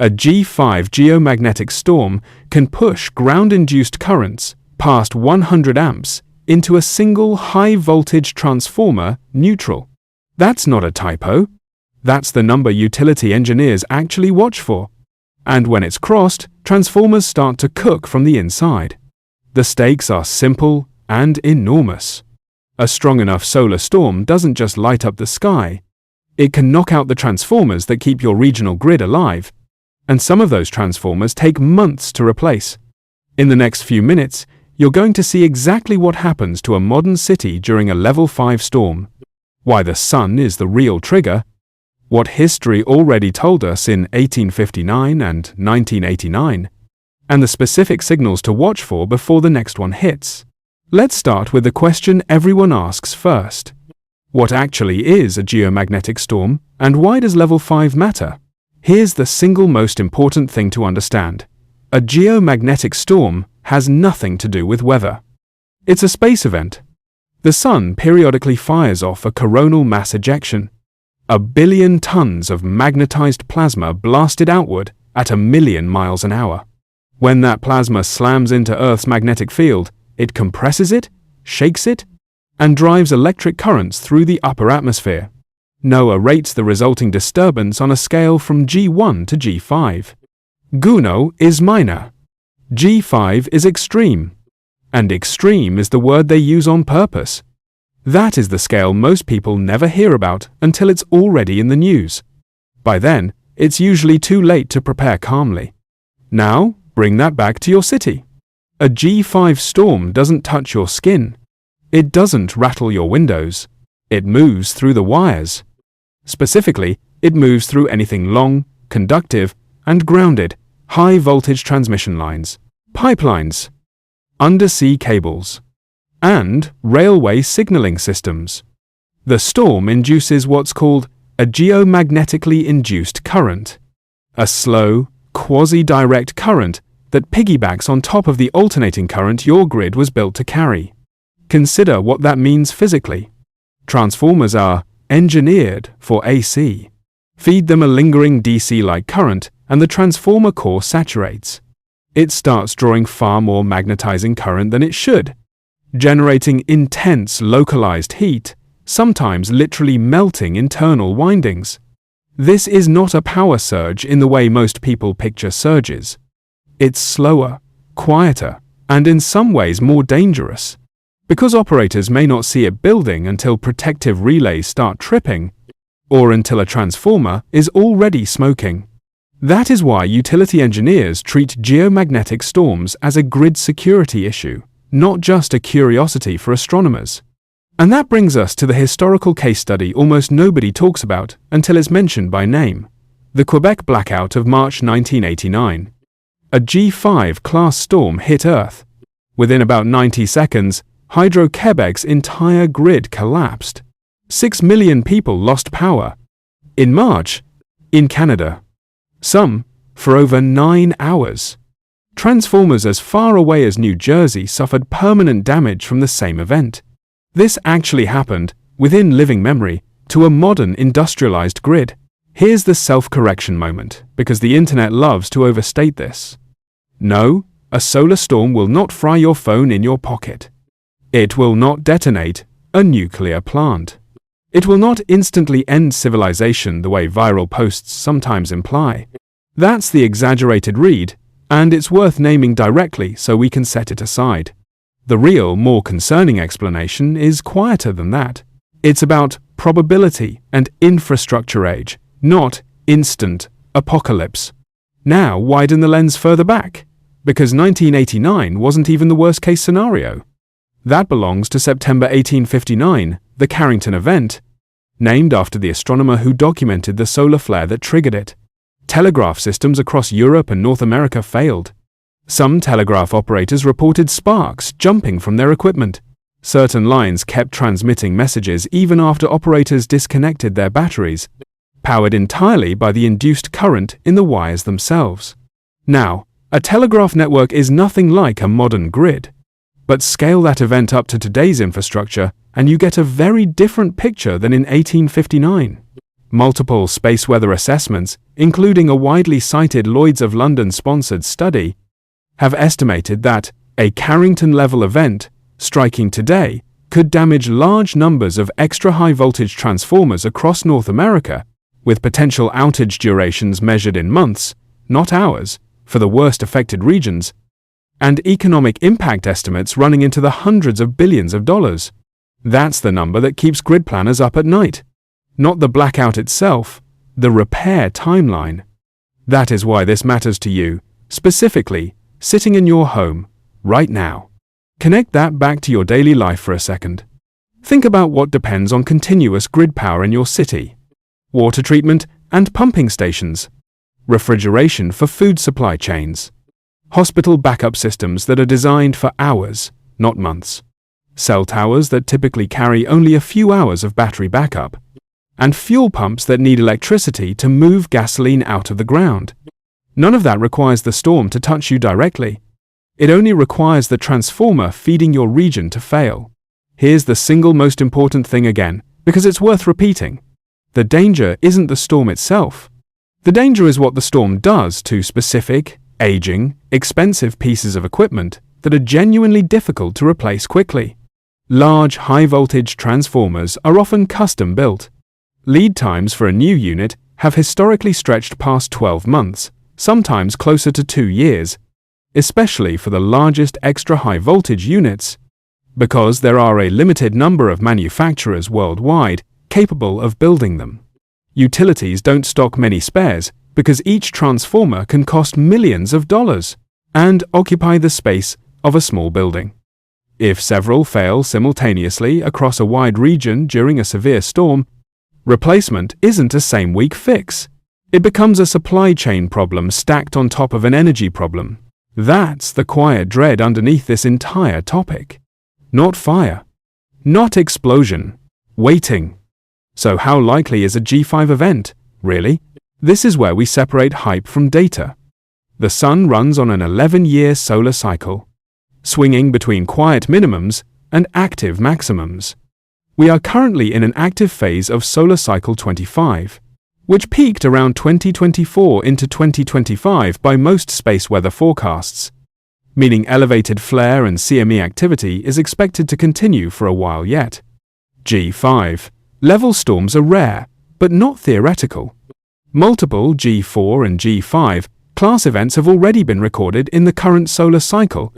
A G5 geomagnetic storm can push ground-induced currents past 100 amps into a single high-voltage transformer neutral. That's not a typo. That's the number utility engineers actually watch for. And when it's crossed, transformers start to cook from the inside. The stakes are simple and enormous. A strong enough solar storm doesn't just light up the sky. It can knock out the transformers that keep your regional grid alive. And some of those transformers take months to replace. In the next few minutes, you're going to see exactly what happens to a modern city during a level 5 storm, why the sun is the real trigger, what history already told us in 1859 and 1989, and the specific signals to watch for before the next one hits. Let's start with the question everyone asks first. What actually is a geomagnetic storm, and why does level 5 matter? Here's the single most important thing to understand. A geomagnetic storm has nothing to do with weather. It's a space event. The sun periodically fires off a coronal mass ejection. 1 billion tons of magnetized plasma blasted outward at 1 million miles an hour. When that plasma slams into Earth's magnetic field, it compresses it, shakes it, and drives electric currents through the upper atmosphere. NOAA rates the resulting disturbance on a scale from G1 to G5. Guno is minor. G5 is extreme. And extreme is the word they use on purpose. That is the scale most people never hear about until it's already in the news. By then, it's usually too late to prepare calmly. Now, bring that back to your city. A G5 storm doesn't touch your skin. It doesn't rattle your windows. It moves through the wires. Specifically, it moves through anything long, conductive, and grounded, high-voltage transmission lines, pipelines, undersea cables, and railway signaling systems. The storm induces what's called a geomagnetically induced current, a slow, quasi-direct current that piggybacks on top of the alternating current your grid was built to carry. Consider what that means physically. Transformers are engineered for AC. Feed them a lingering DC-like current, and the transformer core saturates. It starts drawing far more magnetizing current than it should, generating intense localized heat, sometimes literally melting internal windings. This is not a power surge in the way most people picture surges. It's slower, quieter, and in some ways more dangerous. Because operators may not see it building until protective relays start tripping, or until a transformer is already smoking. That is why utility engineers treat geomagnetic storms as a grid security issue, not just a curiosity for astronomers. And that brings us to the historical case study almost nobody talks about until it's mentioned by name, the Quebec blackout of March 1989. A G5 class storm hit Earth. Within about 90 seconds, Hydro-Quebec's entire grid collapsed. 6 million people lost power. In March, in Canada. Some for over 9 hours. Transformers as far away as New Jersey suffered permanent damage from the same event. This actually happened, within living memory, to a modern industrialized grid. Here's the self-correction moment, because the internet loves to overstate this. No, a solar storm will not fry your phone in your pocket. It will not detonate a nuclear plant. It will not instantly end civilization the way viral posts sometimes imply. That's the exaggerated read, and it's worth naming directly so we can set it aside. The real, more concerning explanation is quieter than that. It's about probability and infrastructure age, not instant apocalypse. Now widen the lens further back, because 1989 wasn't even the worst-case scenario. That belongs to September 1859, the Carrington Event, named after the astronomer who documented the solar flare that triggered it. Telegraph systems across Europe and North America failed. Some telegraph operators reported sparks jumping from their equipment. Certain lines kept transmitting messages even after operators disconnected their batteries, powered entirely by the induced current in the wires themselves. Now, a telegraph network is nothing like a modern grid. But scale that event up to today's infrastructure, and you get a very different picture than in 1859. Multiple space weather assessments, including a widely cited Lloyd's of London-sponsored study, have estimated that a Carrington-level event, striking today, could damage large numbers of extra high-voltage transformers across North America, with potential outage durations measured in months, not hours, for the worst affected regions, and economic impact estimates running into the hundreds of billions of dollars. That's the number that keeps grid planners up at night. Not the blackout itself, the repair timeline. That is why this matters to you, specifically, sitting in your home, right now. Connect that back to your daily life for a second. Think about what depends on continuous grid power in your city. Water treatment and pumping stations. Refrigeration for food supply chains. Hospital backup systems that are designed for hours, not months. Cell towers that typically carry only a few hours of battery backup. And fuel pumps that need electricity to move gasoline out of the ground. None of that requires the storm to touch you directly. It only requires the transformer feeding your region to fail. Here's the single most important thing again, because it's worth repeating. The danger isn't the storm itself. The danger is what the storm does to specific, aging, expensive pieces of equipment that are genuinely difficult to replace quickly. Large, high-voltage transformers are often custom-built. Lead times for a new unit have historically stretched past 12 months, sometimes closer to 2 years, especially for the largest extra high-voltage units, because there are a limited number of manufacturers worldwide capable of building them. Utilities don't stock many spares because each transformer can cost millions of dollars and occupy the space of a small building. If several fail simultaneously across a wide region during a severe storm, replacement isn't a same-week fix. It becomes a supply chain problem stacked on top of an energy problem. That's the quiet dread underneath this entire topic. Not fire. Not explosion. Waiting. So how likely is a G5 event, really? This is where we separate hype from data. The sun runs on an 11-year solar cycle, swinging between quiet minimums and active maximums. We are currently in an active phase of solar cycle 25, which peaked around 2024 into 2025 by most space weather forecasts, meaning elevated flare and CME activity is expected to continue for a while yet. G5 level storms are rare, but not theoretical. Multiple G4 and G5 class events have already been recorded in the current solar cycle,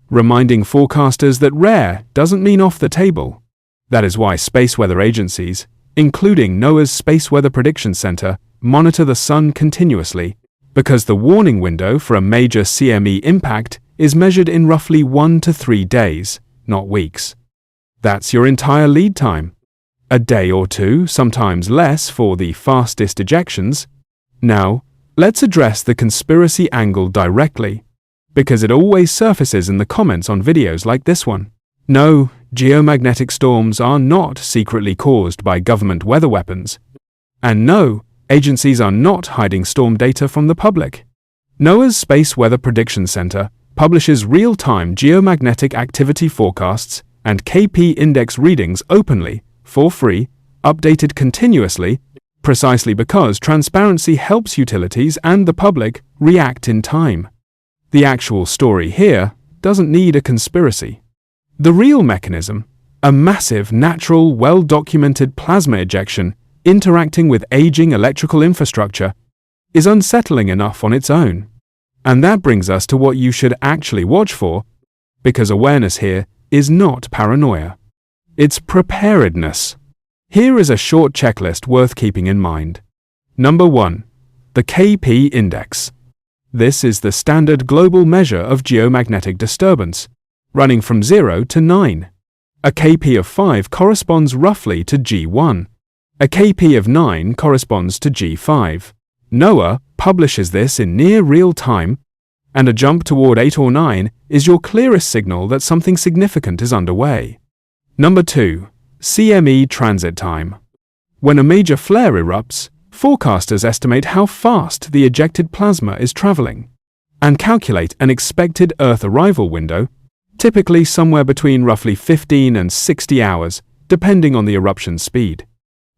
reminding forecasters that rare doesn't mean off the table. That is why space weather agencies, including NOAA's Space Weather Prediction Center, monitor the sun continuously, because the warning window for a major CME impact is measured in roughly 1 to 3 days, not weeks. That's your entire lead time. A day or two, sometimes less, for the fastest ejections. Now, let's address the conspiracy angle directly, because it always surfaces in the comments on videos like this one. No, geomagnetic storms are not secretly caused by government weather weapons. And no, agencies are not hiding storm data from the public. NOAA's Space Weather Prediction Center publishes real-time geomagnetic activity forecasts and KP index readings openly, for free, updated continuously, precisely because transparency helps utilities and the public react in time. The actual story here doesn't need a conspiracy. The real mechanism, a massive, natural, well-documented plasma ejection interacting with aging electrical infrastructure, is unsettling enough on its own. And that brings us to what you should actually watch for, because awareness here is not paranoia. It's preparedness. Here is a short checklist worth keeping in mind. Number 1. The KP index. This is the standard global measure of geomagnetic disturbance, running from 0 to 9. A KP of 5 corresponds roughly to G1. A KP of 9 corresponds to G5. NOAA publishes this in near real time, and a jump toward 8 or 9 is your clearest signal that something significant is underway. Number 2. CME transit time. When a major flare erupts, forecasters estimate how fast the ejected plasma is traveling, and calculate an expected Earth arrival window, typically somewhere between roughly 15 and 60 hours, depending on the eruption speed.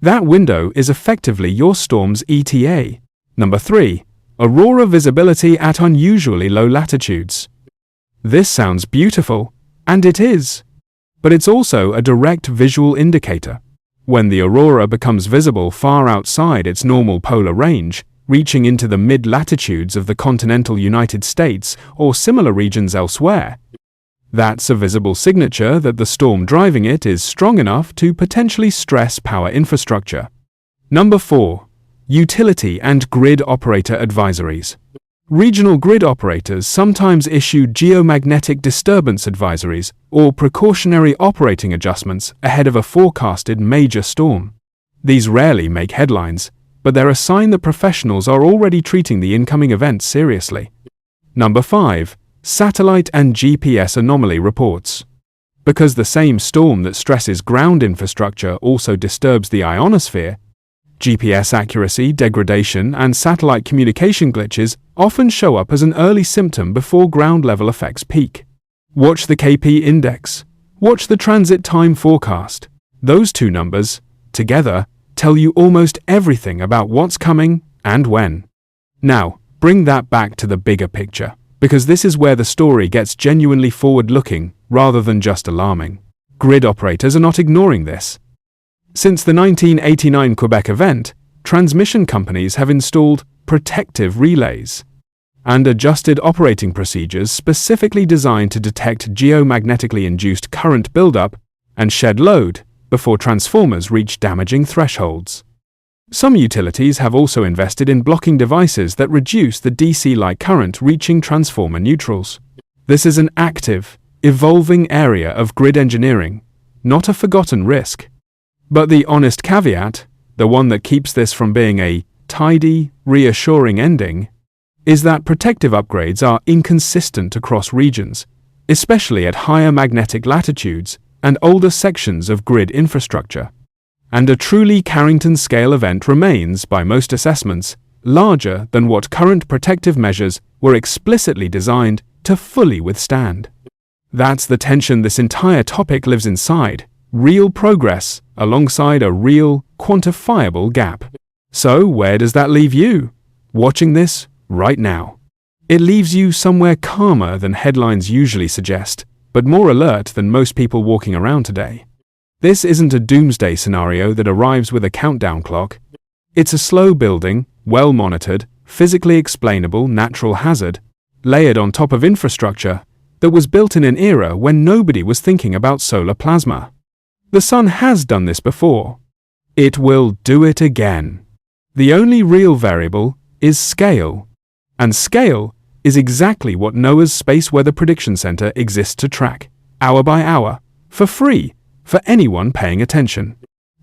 That window is effectively your storm's ETA. Number 3. Aurora visibility at unusually low latitudes. This sounds beautiful, and it is. But it's also a direct visual indicator. When the aurora becomes visible far outside its normal polar range, reaching into the mid-latitudes of the continental United States or similar regions elsewhere, that's a visible signature that the storm driving it is strong enough to potentially stress power infrastructure. Number 4. Utility and grid operator advisories. Regional grid operators sometimes issue geomagnetic disturbance advisories or precautionary operating adjustments ahead of a forecasted major storm. These rarely make headlines, but they're a sign that professionals are already treating the incoming event seriously. Number 5. Satellite and GPS anomaly reports. Because the same storm that stresses ground infrastructure also disturbs the ionosphere, GPS accuracy, degradation, and satellite communication glitches often show up as an early symptom before ground-level effects peak. Watch the KP index. Watch the transit time forecast. Those two numbers, together, tell you almost everything about what's coming and when. Now, bring that back to the bigger picture, because this is where the story gets genuinely forward-looking rather than just alarming. Grid operators are not ignoring this. Since the 1989 Quebec event, transmission companies have installed protective relays and adjusted operating procedures specifically designed to detect geomagnetically induced current buildup and shed load before transformers reach damaging thresholds. Some utilities have also invested in blocking devices that reduce the DC-like current reaching transformer neutrals. This is an active, evolving area of grid engineering, not a forgotten risk. But the honest caveat, the one that keeps this from being a tidy, reassuring ending, is that protective upgrades are inconsistent across regions, especially at higher magnetic latitudes and older sections of grid infrastructure. And a truly Carrington-scale event remains, by most assessments, larger than what current protective measures were explicitly designed to fully withstand. That's the tension this entire topic lives inside. Real progress alongside a real, quantifiable gap. So where does that leave you, watching this right now? It leaves you somewhere calmer than headlines usually suggest, but more alert than most people walking around today. This isn't a doomsday scenario that arrives with a countdown clock. It's a slow-building, well-monitored, physically explainable natural hazard, layered on top of infrastructure that was built in an era when nobody was thinking about solar plasma. The sun has done this before. It will do it again. The only real variable is scale. And scale is exactly what NOAA's Space Weather Prediction Center exists to track, hour by hour, for free, for anyone paying attention.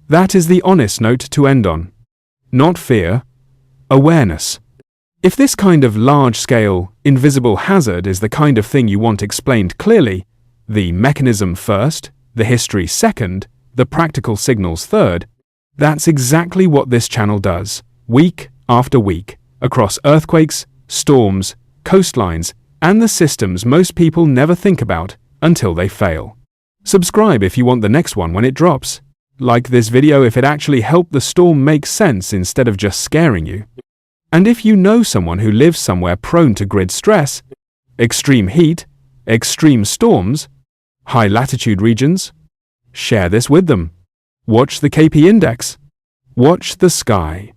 That is the honest note to end on. Not fear, awareness. If this kind of large-scale, invisible hazard is the kind of thing you want explained clearly, the mechanism first, the history second, the practical signals third, that's exactly what this channel does, week after week, across earthquakes, storms, coastlines, and the systems most people never think about until they fail. Subscribe if you want the next one when it drops. Like this video if it actually helped the storm make sense instead of just scaring you. And if you know someone who lives somewhere prone to grid stress, extreme heat, extreme storms, high latitude regions, share this with them. Watch the KP index. Watch the sky.